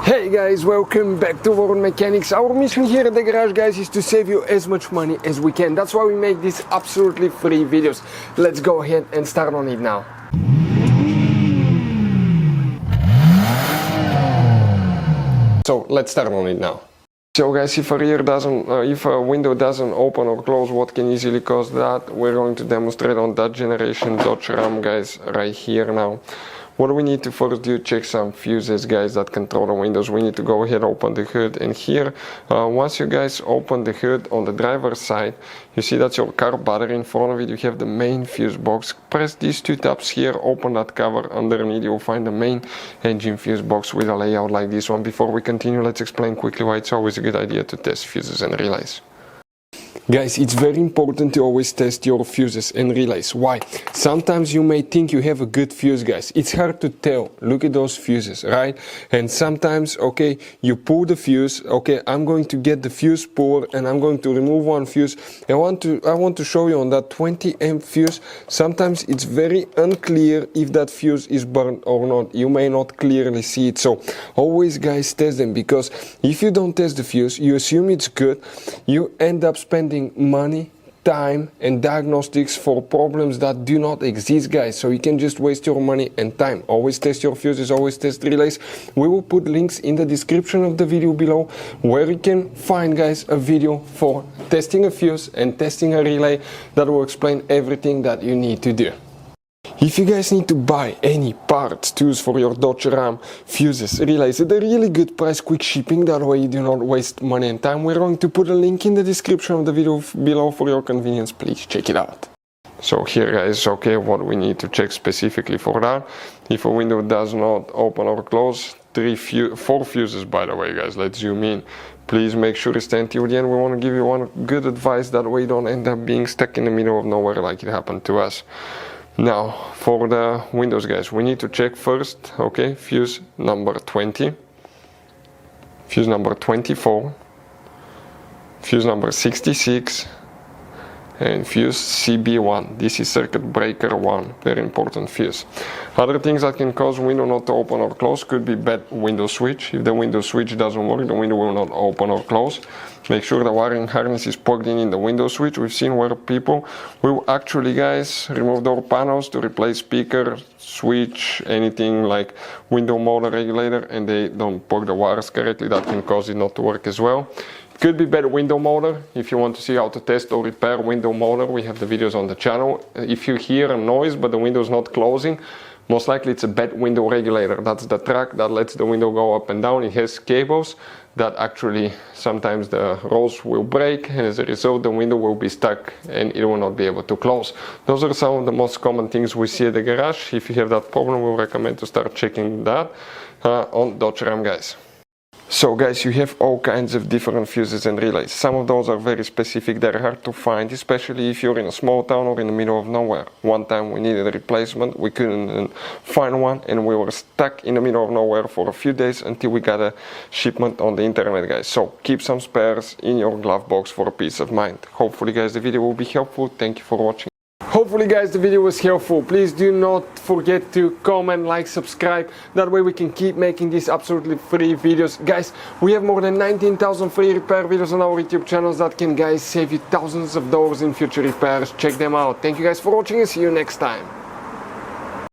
Hey guys, welcome back to World Mechanics. Our mission here at the garage, guys, is to save you as much money as we can. That's why we make these absolutely free videos. Let's go ahead and start on it now. So let's start on it now. So guys, if a window doesn't open or close, what can easily cause that? We're going to demonstrate on that generation Dodge Ram, guys, right here now. What do we need to first do? Check some fuses, guys, that control the windows. We need to go ahead, open the hood, and here, once you guys open the hood on the driver's side, you see that's your car battery. In front of it, you have the main fuse box. Press these two tabs here, open that cover. Underneath, you'll find the main engine fuse box with a layout like this one. Before we continue, let's explain quickly why it's always a good idea to test fuses and relays. Guys, it's very important to always test your fuses and relays. Why? Sometimes you may think you have a good fuse, guys. It's hard to tell. Look at those fuses, right? And sometimes, okay, you pull the fuse. Okay, I'm going to get the fuse puller and I'm going to remove one fuse. I want to show you on that 20 amp fuse. Sometimes it's very unclear if that fuse is burned or not. You may not clearly see it. So always, guys, test them, because if you don't test the fuse, you assume it's good. You end up spending money, time, and diagnostics for problems that do not exist, guys. So you can just waste your money and time. Always test your fuses, always test relays. We will put links in the description of the video below where you can find, guys, a video for testing a fuse and testing a relay that will explain everything that you need to do. If you guys need to buy any parts, tools for your Dodge Ram, fuses, relays at a really good price, quick shipping, that way you do not waste money and time, we're going to put a link in the description of the video below for your convenience. Please check it out. So here, guys, okay, what we need to check specifically for that. If a window does not open or close, 4 fuses, by the way, guys, let's zoom in. Please make sure you stay until the end. We want to give you one good advice, that way you don't end up being stuck in the middle of nowhere like it happened to us. Now, for the windows, guys, we need to check first, okay, fuse number 20, fuse number 24, fuse number 66, and fuse CB1. This is circuit breaker 1, very important fuse. Other things that can cause window not to open or close could be bad window switch. If the window switch doesn't work, the window will not open or close. Make sure the wiring harness is plugged in the window switch. We've seen where people will actually, guys, remove door panels to replace speaker, switch, anything like window motor regulator, and they don't plug the wires correctly. That can cause it not to work as well. Could be bad window motor. If you want to see how to test or repair window motor, we have the videos on the channel. If you hear a noise but the window is not closing, most likely it's a bad window regulator. That's the track that lets the window go up and down. It has cables that actually sometimes the rolls will break, and as a result the window will be stuck and it will not be able to close. Those are some of the most common things we see at the garage. If you have that problem, we recommend to start checking that on Dodge Ram, guys. So guys, you have all kinds of different fuses and relays. Some of those are very specific, they're hard to find, especially if you're in a small town or in the middle of nowhere. One time we needed a replacement, we couldn't find one, and we were stuck in the middle of nowhere for a few days until we got a shipment on the internet, guys. So keep some spares in your glove box for peace of mind. Hopefully, guys, the video will be helpful. Thank you for watching. Hopefully, guys, the video was helpful. Please do not forget to comment, like, subscribe. That way we can keep making these absolutely free videos. Guys, we have more than 19,000 free repair videos on our YouTube channels that can, guys, save you thousands of dollars in future repairs. Check them out. Thank you guys for watching and see you next time.